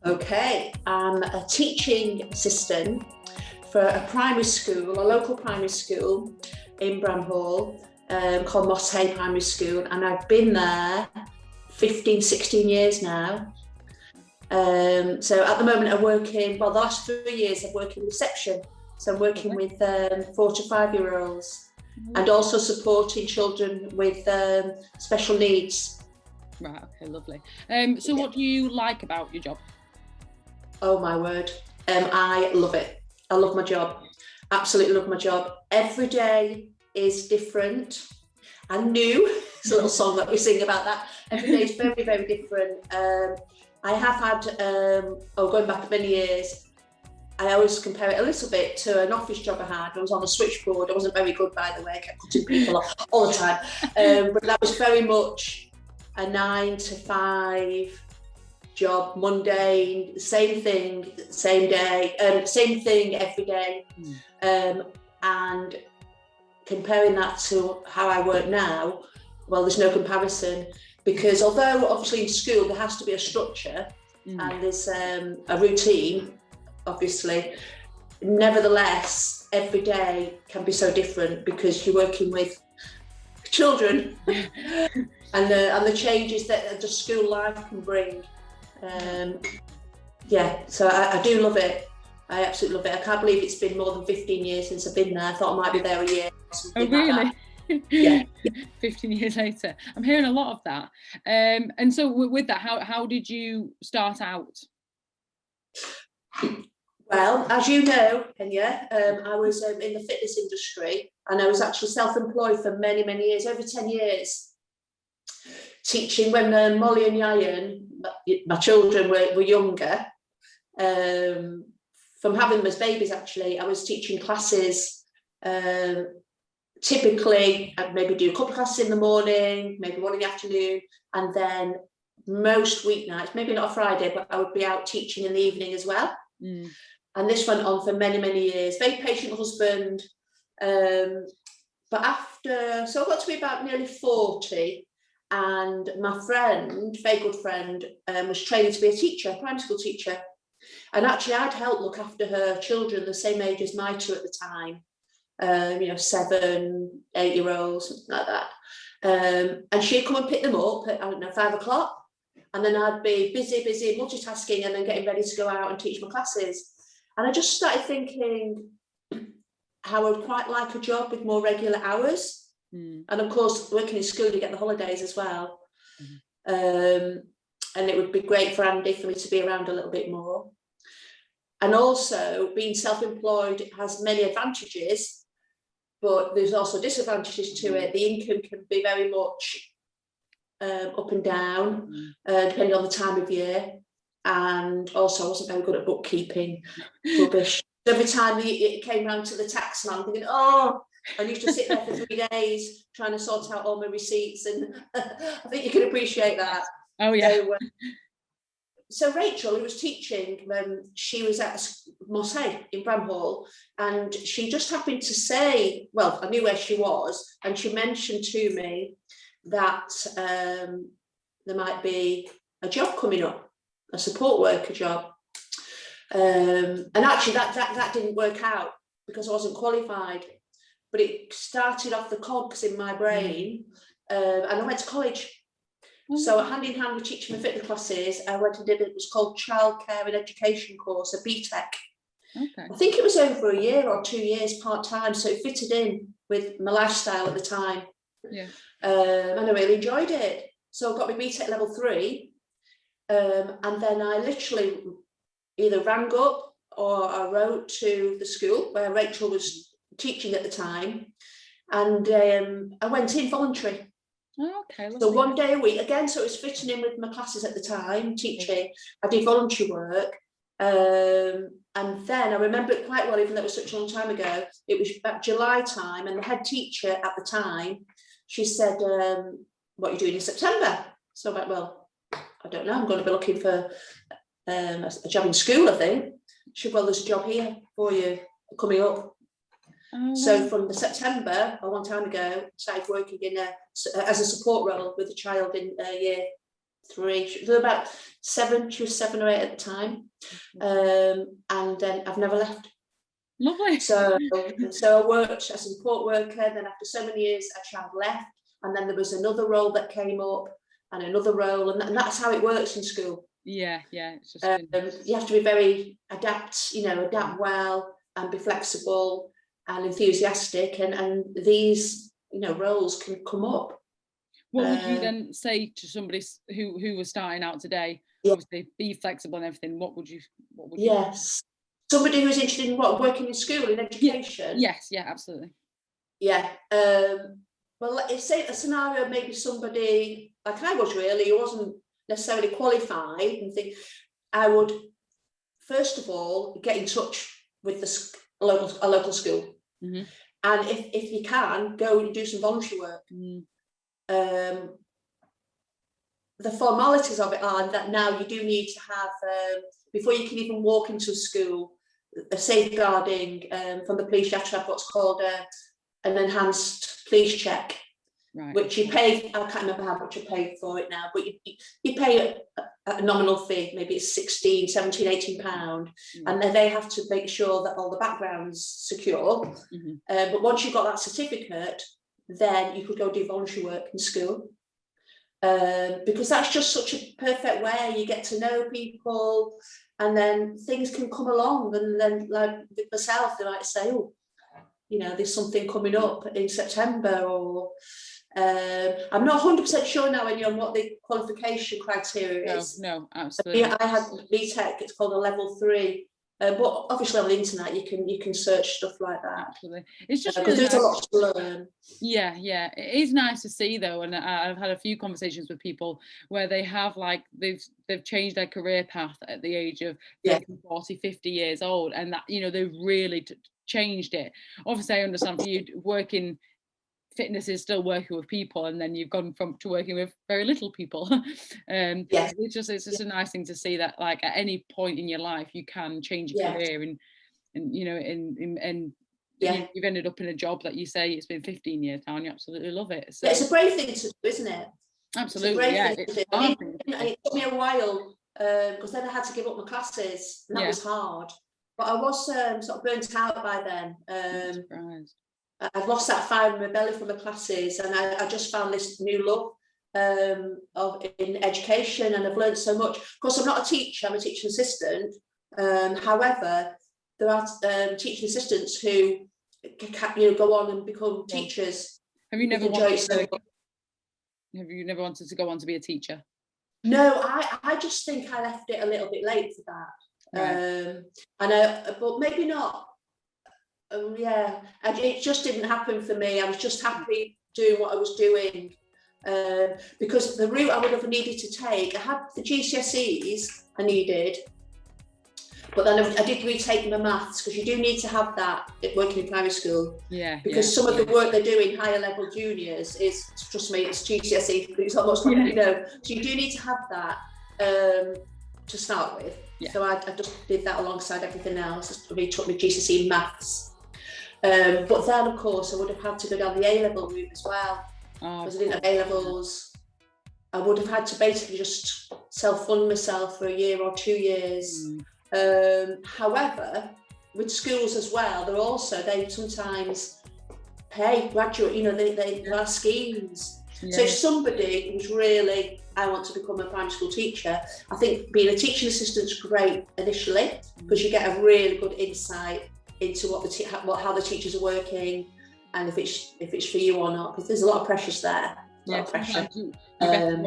Okay, I'm a teaching assistant for a primary school, a local primary school in Bramhall, called Moss Hay Primary School, and I've been there 15, 16 years now. So at the moment I'm working, well, the last 3 years I've worked in reception. So I'm working with 4 to 5 year olds and also supporting children with special needs. Right, okay, lovely. So what do you like about your job? Oh my word, I love it. I love my job, absolutely love my job. Every day is different and new. It's a little song that we sing about that. Every day is very, very different. I have had, going back many years, I always compare it a little bit to an office job I had. I was on the switchboard. I wasn't very good, by the way. I kept cutting people off all the time. But that was very much a 9 to 5 job, mundane, same thing, same day, same thing every day. And comparing that to how I work now, well, there's no comparison, because although obviously in school there has to be a structure and there's a routine, obviously, nevertheless, every day can be so different because you're working with children and the changes that the school life can bring. So I do love it. I absolutely love it. I can't believe it's been more than 15 years since I've been there. I thought I might be there a year or something. Oh, really? Like that. Yeah. 15 years later. I'm hearing a lot of that. And so with that, how did you start out? Well, as you know, Enya, I was in the fitness industry, and I was actually self-employed for many, many years, over 10 years, teaching when Molly and Yayan, my children, were younger. From having them as babies, actually, I was teaching classes. Typically, I'd maybe do a couple of classes in the morning, maybe one in the afternoon, and then most weeknights, maybe not a Friday, but I would be out teaching in the evening as well. And this went on for many, many years. Very patient husband. But after, so I got to be about nearly 40, and my friend, very good friend, was training to be a teacher, a primary school teacher. And actually I'd helped look after her children the same age as my two at the time, 7, 8 year olds, something like that. And she'd come and pick them up at, I don't know, 5 o'clock. And then I'd be busy, multitasking, and then getting ready to go out and teach my classes. And I just started thinking how I would quite like a job with more regular hours. And of course, working in school, you get the holidays as well. And it would be great for Andy for me to be around a little bit more. And also, being self-employed has many advantages, but there's also disadvantages to it. The income can be very much up and down, depending on the time of year. And also, I wasn't very good at bookkeeping, rubbish. Every time it came round to the tax man, I'm thinking, oh, I used to sit there for 3 days trying to sort out all my receipts, and I think you can appreciate that. Oh yeah. So Rachel, who was teaching, she was at Moss Hay in Bramhall, and she just happened to say, well, I knew where she was, and she mentioned to me that there might be a job coming up, a support worker job. And actually that didn't work out because I wasn't qualified, but it started off the cogs in my brain, and I went to college. So hand in hand with teaching my fitness classes, I went and did it was called Childcare and Education course, a BTEC. I think it was over a year or 2 years part-time, so it fitted in with my lifestyle at the time. And I really enjoyed it. So I got my BTEC level 3, and then I literally either rang up or I wrote to the school where Rachel was teaching at the time, and I went in voluntary. Okay. So 1 day a week, again, so it was fitting in with my classes at the time, teaching. I did voluntary work. And then I remember it quite well, even though it was such a long time ago. It was about July time, and the head teacher at the time, she said, what are you doing in September? So I'm like, well, I don't know, I'm going to be looking for a job in school, I think. She said, well, there's a job here for you coming up. So from the September, a long time ago, started working in as a support role with a child in year 3. There were about 7. She was 7 or 8 at the time, and then I've never left. Lovely. So I worked as a support worker. Then after so many years, a child left, and then there was another role that came up, and another role, and that's how it works in school. Yeah. It's just you have to be very adapt well, and be flexible and enthusiastic, and these roles can come up. What would you then say to somebody who was starting out today? Yeah. Obviously, be flexible and everything. What would you? Yes, somebody who's interested in working in school, in education. Yes, absolutely. Yeah. Well, let's say a scenario, maybe somebody like I was really, who wasn't necessarily qualified, and think I would first of all get in touch with a local school, and if you can, go and do some voluntary work. The formalities of it are that now you do need to have, before you can even walk into a school, a safeguarding from the police. You have to have what's called an enhanced police check, right, which you pay. I can't remember how much you paid for it now, but you pay a nominal fee, maybe it's 16, 17, 18 pound, and then they have to make sure that all the background's secure. But once you've got that certificate, then you could go do voluntary work in school, because that's just such a perfect way. You get to know people, and then things can come along, and then like with myself, they might say, oh, there's something coming up in September, or I'm not 100% sure now on what the qualification criteria is. No, absolutely. I had BTEC, it's called a level 3. But obviously on the internet you can search stuff like that. Absolutely, it's just because really there's a lot to learn. Yeah, it is nice to see though, and I've had a few conversations with people where they have they've changed their career path at the age of 40, 50 years old, and that they've really changed it. Obviously, I understand for you working. Fitness is still working with people, and then you've gone to working with very little people. It's just a nice thing to see that, like, at any point in your life you can change your career, and you've ended up in a job that you say it's been 15 years now and you absolutely love it. So it's a brave thing to do, isn't it? Absolutely. It took me a while, because then I had to give up my classes, and that was hard, but I was sort of burnt out by then. I've lost that fire in my belly from the classes, and I just found this new love in education, and I've learned so much. Of course, I'm not a teacher, I'm a teaching assistant. However, there are teaching assistants who go on and become teachers. Have you never wanted to go on to be a teacher? No, I just think I left it a little bit late for that. Right. But maybe not. It just didn't happen for me. I was just happy doing what I was doing, because the route I would have needed to take, I had the GCSEs I needed, but then I did retake my maths, because you do need to have that working in primary school. Because some of the work they do in higher level juniors is, trust me, it's GCSE, it's almost so you do need to have that to start with. So I just did that alongside everything else. I retook my GCSE maths. But then, of course, I would have had to go down the A-level route as well, because I didn't have A-levels. I would have had to basically just self-fund myself for a year or 2 years. However, with schools as well, they sometimes pay graduate, there are schemes. So if somebody who's really, I want to become a primary school teacher, I think being a teaching assistant is great initially, because you get a really good insight into how the teachers are working, and if it's for you or not, because there's a lot of pressures there. You're better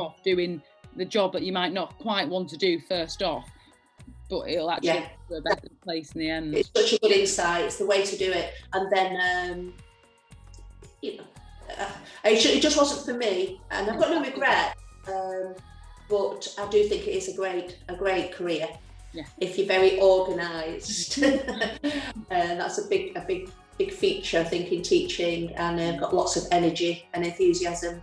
off doing the job that you might not quite want to do first off, but it'll actually get to a better place in the end. It's such a good insight. It's the way to do it. And then it just wasn't for me, and I've got no regret. But I do think it is a great career. If you're very organised. That's a big feature, I think, in teaching, and got lots of energy and enthusiasm.